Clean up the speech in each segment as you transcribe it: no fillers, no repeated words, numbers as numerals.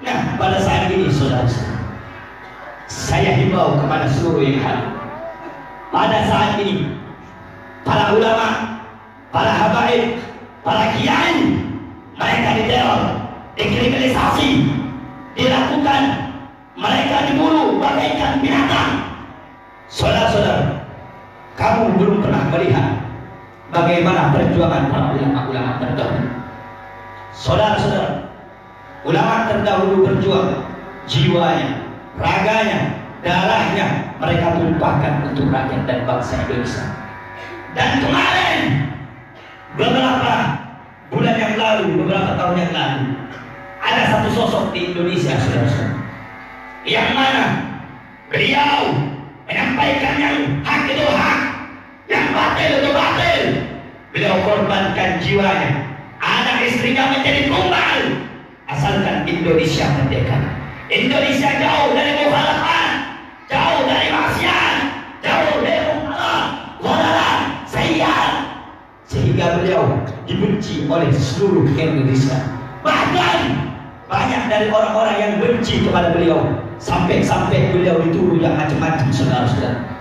Nah, pada saat ini saudara, saya himbau kepada seluruh yang hadir. Pada saat ini, para ulama, para habaib, para kiai, mereka diteror, dikriminalisasi, dilakukan, mereka diburu bagaikan binatang. Saudara-saudara, kamu belum pernah melihat bagaimana perjuangan para ulama terdahulu. Saudara-saudara, ulama terdahulu berjuang, jiwanya, raganya, darahnya mereka tumpahkan untuk rakyat dan bangsa Indonesia. Dan kemarin, beberapa bulan yang lalu, beberapa tahun yang lalu, ada satu sosok di Indonesia, saudara-saudara, yang mana beliau menyampaikan yang hak itu hak, yang batil itu batil. Beliau korbankan jiwanya, anak istrinya menjadi tumbal, asalkan Indonesia merdeka. Indonesia jauh dari mukhalafat, jauh dari maksiat, jauh dari zalalan, sayyi'at, sehingga beliau dibenci oleh seluruh Indonesia. Bahkan banyak dari orang-orang yang benci kepada beliau, sampai beliau dituduh yang macam-macam.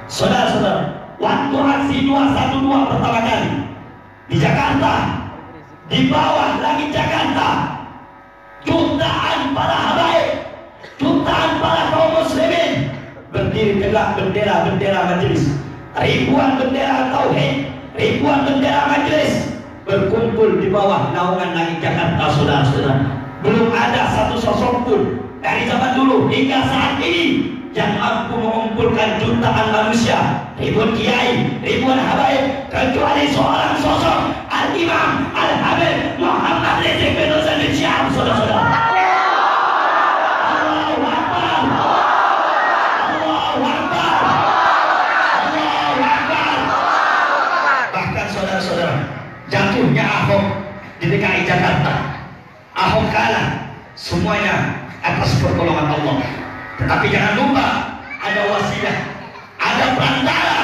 Saudara-saudara, waktu aksi 212 pertama kali di Jakarta, di bawah langit Jakarta, jutaan para habaib, jutaan para kaum muslimin berdiri tegak, bendera majelis, ribuan bendera tauhid, ribuan bendera majelis berkumpul di bawah naungan langit Jakarta. Saudara-saudara, belum ada satu sosok pun dari zaman dulu hingga saat ini yang mampu mengumpulkan jutaan manusia, ribuan kiai, ribuan habaib, kecuali seorang sosok Al-Imam Al-Habib Muhammad Rizik bin Hussein bin Syihab. Saudara-saudara, Allahu Akbar, Allahu Akbar, Allahu Akbar. Bahkan saudara-saudara, jatuhnya Ahok di DKI Jakarta, Ahok kalah, semuanya atas pertolongan Allah. Tetapi jangan lupa ada wasilah, ada perantara,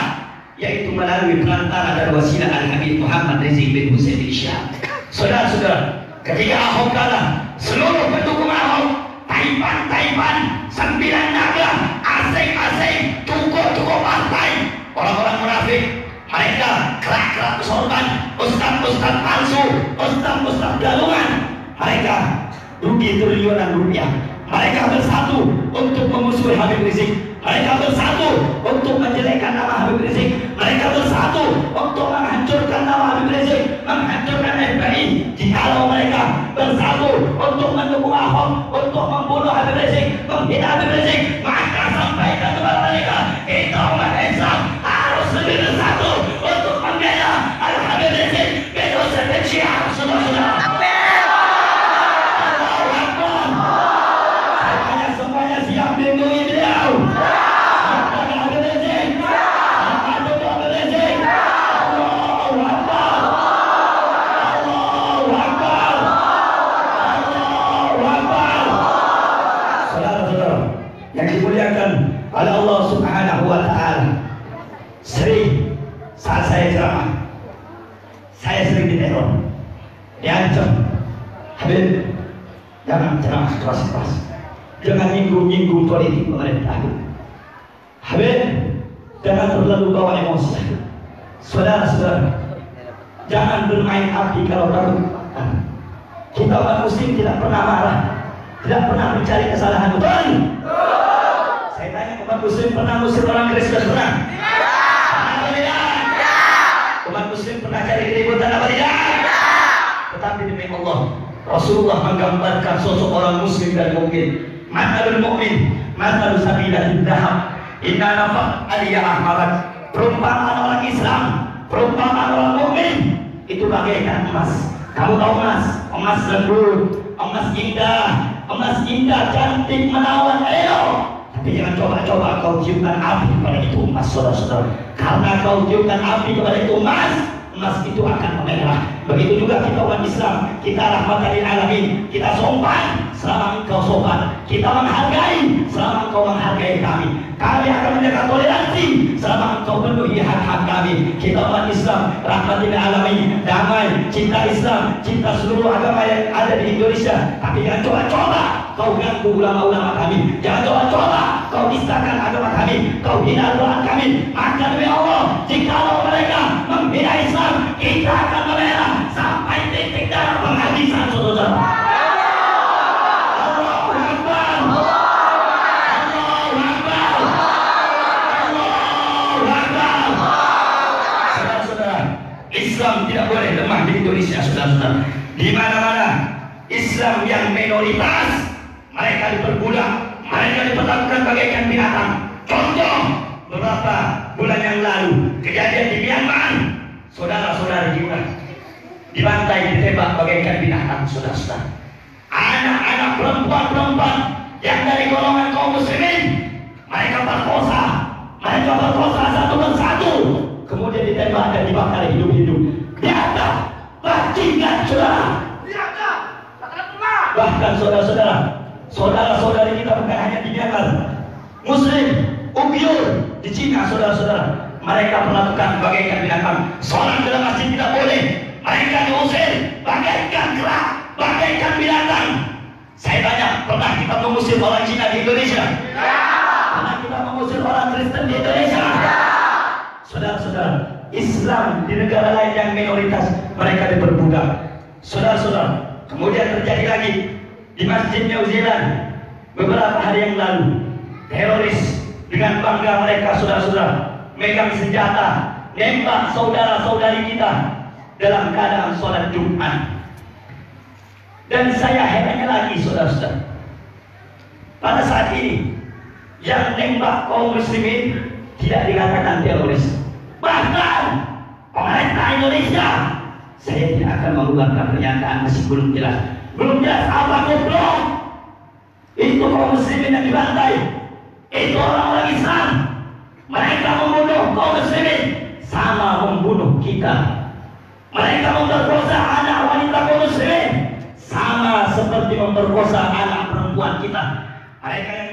yaitu melalui perantara dan wasilah Al-Habib Muhammad Rizik bin Hussein bin Syihab. Saudara-saudara, ketika Ahok kalah, seluruh pendukung Ahok, taipan, 9 naga, asing, tokoh partai, orang-orang munafik, mereka kerak kesorban, ustaz palsu, ustaz galungan, mereka rugi triliunan rupiah. Mereka bersatu untuk memusuhi Habib Rizik. Mereka bersatu untuk menjelekkan nama Habib Rizik. Mereka bersatu untuk menghancurkan nama Habib Rizik, menghancurkan FPI. Jikalau mereka bersatu untuk mendukung Ahok, untuk membunuh Habib Rizik, menghina Habib Rizik, maka sampaikan kepada mereka, kita umat Islam harus lebih bersatu untuk membela Al-Habib Rizik bin Hussein bin Syihab. Saudara-saudara, oleh Allah Subhanahu wa ta'ala. Sering saat saya ceramah, saya sering diteror, diancam, Habib jangan ceramah keras-keras, jangan nyinggung politik pemerintah, Habib jangan terlalu bawa emosi. Saudara-saudara, jangan bermain api kalau takut. Kita umat muslim tidak pernah marah, tidak pernah mencari kesalahan. Betul? Saya tanya, umat muslim pernah muslim orang Kristen? Pernah? Umat muslim pernah cari keributan apa tidak? Tetapi demi Allah, Rasulullah menggambarkan sosok orang muslim dan mukmin. Matalul mukmin, matalul sabilatul dahab, inna nafaq aliyah ahmarat. Perumpamaan orang Islam, perumpamaan orang mukmin itu bagaikan emas. Kamu tahu emas? Emas lembut, emas indah, cantik, menawan, elok. Tapi jangan coba-coba kau tiupkan api kepada itu emas, saudara-saudara. Karena kau tiupkan api kepada itu emas itu akan memerah. Begitu juga kita umat Islam, kita rahmatan lil alamin, kita sopan selama engkau sopan, kita menghargai selama engkau menghargai kami. Kami akan menjaga toleransi selama engkau penuhi hak-hak kami. Kita umat Islam, rahmatan lil alamin, damai, cinta Islam, cinta seluruh agama yang ada di Indonesia. Tapi jangan coba-coba kau ganggu ulama-ulama kami, jangan coba-coba kau nistakan agama kami, kau hina Al-Quran kami. Maka demi Allah, jikalau mereka menghina Islam, kita akan membela sampai titik darah penghabisan, saudara. Allahu Akbar, Allahu Akbar, Allahu Akbar. Saudara-saudara, Islam tidak boleh lemah di Indonesia, saudara-saudara. Di mana-mana Islam yang minoritas, mereka diperbudak, mereka diperlakukan bagaikan binatang. Contoh, beberapa bulan yang lalu kejadian di Myanmar, saudara-saudara kita dibantai, ditembak bagaikan binatang, saudara-saudara. Anak-anak perempuan-perempuan yang dari golongan kaum muslimin, mereka berkosa satu persatu, kemudian ditembak dan dibakar hidup-hidup. Nyata, bajingan, saudara. Bahkan saudara-saudari kita bukan hanya di Myanmar, Muslim, Uyghur di Cina, saudara-saudara, mereka melakukan bagaikan binatang. Sholat dalam masjid tidak boleh, mereka diusir bagaikan kera, bagaikan binatang. Saya tanya, pernah kita mengusir orang Cina di Indonesia? Pernah kita mengusir orang Kristen di Indonesia? Saudara-saudara, Islam di negara lain yang minoritas, mereka diperbudak. Saudara-saudara, kemudian terjadi lagi di Masjid New Zealand beberapa hari yang lalu. Teroris dengan bangga mereka, saudara-saudara, megang senjata, nembak saudara-saudari kita dalam keadaan sholat Jumat. Dan saya herannya lagi, saudara-saudara, pada saat ini yang nembak kaum muslimin tidak dikatakan teroris. Bahkan pemerintah Indonesia, saya tidak akan mengeluarkan pernyataan, masih belum jelas apa goblok. Itu kaum muslimin yang dibantai, itu orang-orang Islam. Mereka membunuh kaum muslimin sama membunuh kita. Mereka memperkosa anak wanita kaum muslimin sama seperti memperkosa anak perempuan kita. Mereka yang